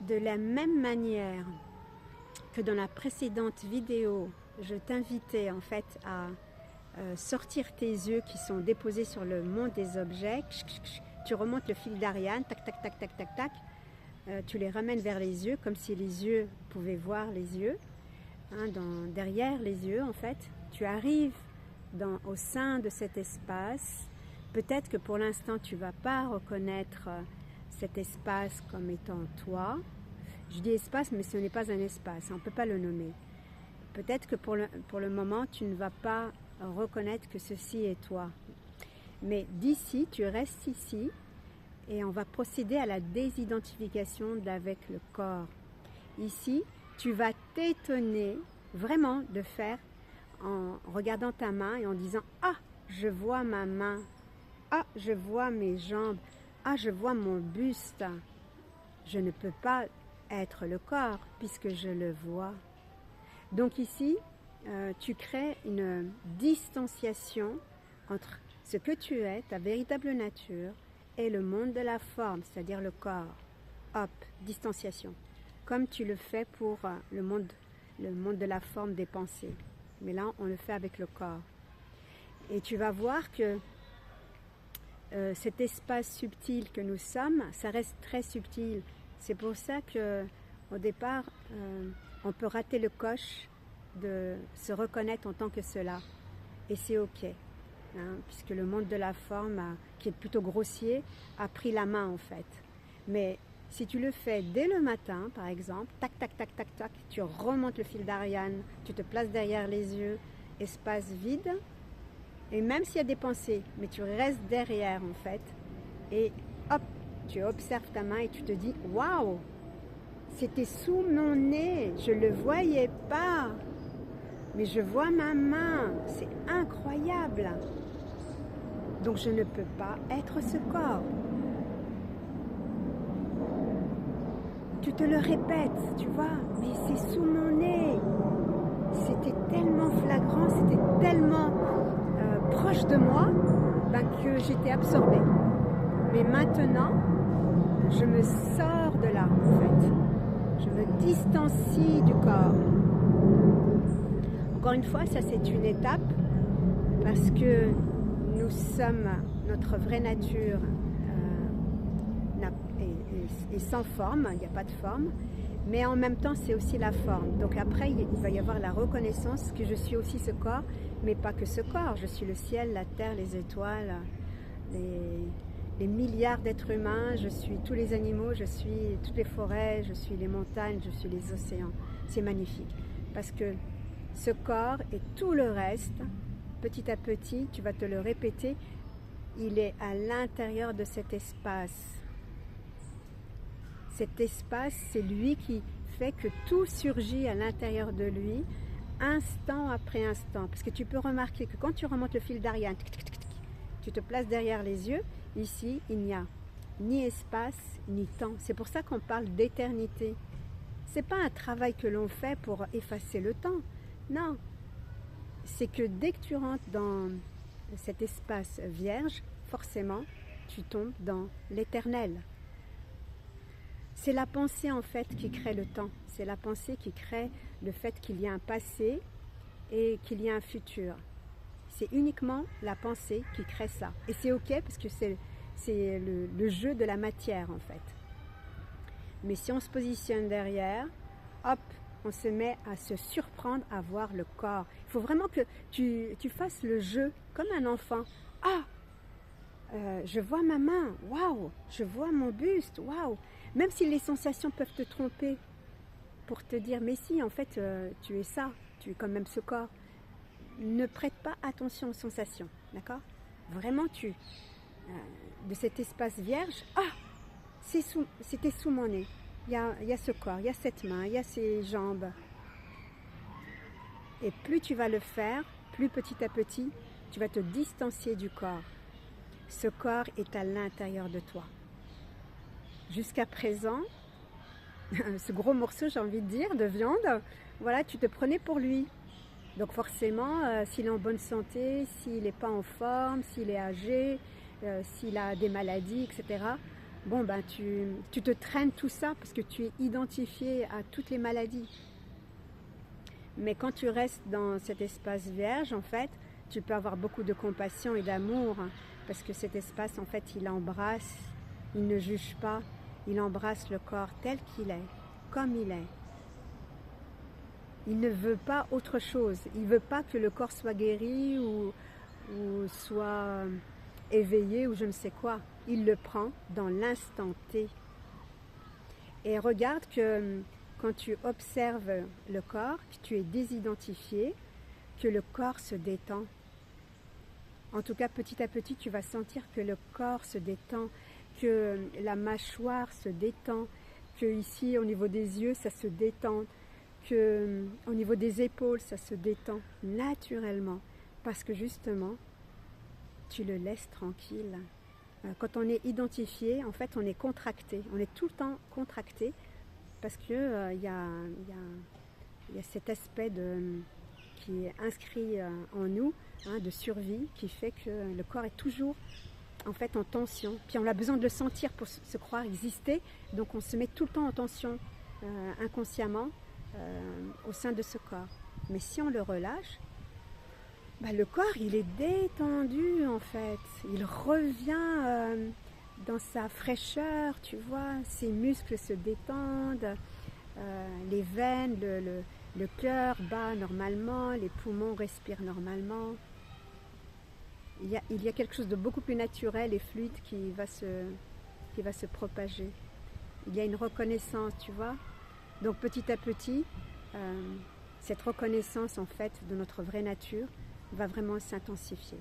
De la même manière que dans la précédente vidéo, je t'invitais en fait à sortir tes yeux qui sont déposés sur le monde des objets. Tu remontes le fil d'Ariane, tac, tac, tac, tac, tac, tac. Tu les ramènes vers les yeux, comme si les yeux pouvaient voir les yeux. Hein, derrière les yeux, en fait. Tu arrives au sein de cet espace. Peut-être que pour l'instant, tu ne vas pas reconnaître cet espace comme étant toi. Je dis espace, mais ce n'est pas un espace. On ne peut pas le nommer. Peut-être que pour le moment, tu ne vas pas reconnaître que ceci est toi. Mais d'ici, tu restes ici et on va procéder à la désidentification avec le corps. Ici, tu vas t'étonner vraiment de faire en regardant ta main et en disant « Ah, je vois ma main. Ah, je vois mes jambes. Ah, je vois mon buste. Je ne peux pas être le corps puisque je le vois. » Donc ici, tu crées une distanciation entre ce que tu es, ta véritable nature, et le monde de la forme, c'est-à-dire le corps. Hop, distanciation. Comme tu le fais pour le monde de la forme des pensées. Mais là, on le fait avec le corps. Et tu vas voir que cet espace subtil que nous sommes, ça reste très subtil. C'est pour ça qu'au départ, on peut rater le coche de se reconnaître en tant que cela. Et c'est ok. Hein, puisque le monde de la forme, qui est plutôt grossier, a pris la main en fait. Mais si tu le fais dès le matin, par exemple, tac, tac, tac, tac, tac, tu remontes le fil d'Ariane, tu te places derrière les yeux, espace vide, et même s'il y a des pensées, mais tu restes derrière en fait, et hop, tu observes ta main et tu te dis « Waouh, c'était sous mon nez, je ne le voyais pas, mais je vois ma main, c'est incroyable. Donc je ne peux pas être ce corps. » Tu te le répètes, tu vois, mais c'est sous mon nez. C'était tellement flagrant, c'était tellement proche de moi que j'étais absorbée. Mais maintenant, je me sors de là, en fait. Je me distancie du corps. Encore une fois, ça c'est une étape parce que nous sommes, notre vraie nature est sans forme, il n'y a pas de forme, mais en même temps c'est aussi la forme. Donc après il va y avoir la reconnaissance que je suis aussi ce corps, mais pas que ce corps, je suis le ciel, la terre, les étoiles, les milliards d'êtres humains, je suis tous les animaux, je suis toutes les forêts, je suis les montagnes, je suis les océans. C'est magnifique parce que ce corps et tout le reste, petit à petit, tu vas te le répéter, il est à l'intérieur de cet espace. Cet espace, c'est lui qui fait que tout surgit à l'intérieur de lui, instant après instant. Parce que tu peux remarquer que quand tu remontes le fil d'Ariane, tu te places derrière les yeux, ici, il n'y a ni espace, ni temps. C'est pour ça qu'on parle d'éternité. Ce n'est pas un travail que l'on fait pour effacer le temps. Non, c'est que dès que tu rentres dans cet espace vierge, forcément, tu tombes dans l'éternel. C'est la pensée en fait qui crée le temps. C'est la pensée qui crée le fait qu'il y a un passé et qu'il y a un futur. C'est uniquement la pensée qui crée ça. Et c'est ok parce que c'est le jeu de la matière en fait. Mais si on se positionne derrière, hop, on se met à se surprendre à voir le corps. Il faut vraiment que tu fasses le jeu comme un enfant. Ah, je vois ma main, waouh, je vois mon buste, waouh. Même si les sensations peuvent te tromper pour te dire, mais si, en fait, tu es ça, tu es quand même ce corps. Ne prête pas attention aux sensations, d'accord? Vraiment, de cet espace vierge, ah, c'était sous mon nez. Il y a ce corps, il y a cette main, il y a ces jambes. Et plus tu vas le faire, plus petit à petit, tu vas te distancier du corps. Ce corps est à l'intérieur de toi. Jusqu'à présent, ce gros morceau, j'ai envie de dire, de viande, voilà, tu te prenais pour lui. Donc forcément, s'il est en bonne santé, s'il n'est pas en forme, s'il est âgé, s'il a des maladies, etc., bon, ben, tu te traînes tout ça parce que tu es identifié à toutes les maladies. Mais quand tu restes dans cet espace vierge, en fait, tu peux avoir beaucoup de compassion et d'amour parce que cet espace, en fait, il embrasse, il ne juge pas, il embrasse le corps tel qu'il est, comme il est. Il ne veut pas autre chose. Il ne veut pas que le corps soit guéri ou soit éveillé ou je ne sais quoi. Il le prend dans l'instant T. Et regarde que quand tu observes le corps, que tu es désidentifié, que le corps se détend. En tout cas, petit à petit, tu vas sentir que le corps se détend, que la mâchoire se détend, que ici, au niveau des yeux, ça se détend, que au niveau des épaules, ça se détend naturellement, parce que justement, tu le laisses tranquille. Quand on est identifié, en fait, on est contracté, on est tout le temps contracté, parce que y a cet aspect qui est inscrit en nous, hein, de survie, qui fait que le corps est toujours en fait en tension. Puis on a besoin de le sentir pour se croire exister, donc on se met tout le temps en tension inconsciemment au sein de ce corps. Mais si on le relâche, bah, le corps il est détendu en fait, il revient dans sa fraîcheur, tu vois, ses muscles se détendent, les veines, le cœur bat normalement, les poumons respirent normalement. Il y a quelque chose de beaucoup plus naturel et fluide qui va se propager. Il y a une reconnaissance, tu vois. Donc petit à petit, cette reconnaissance en fait de notre vraie nature va vraiment s'intensifier.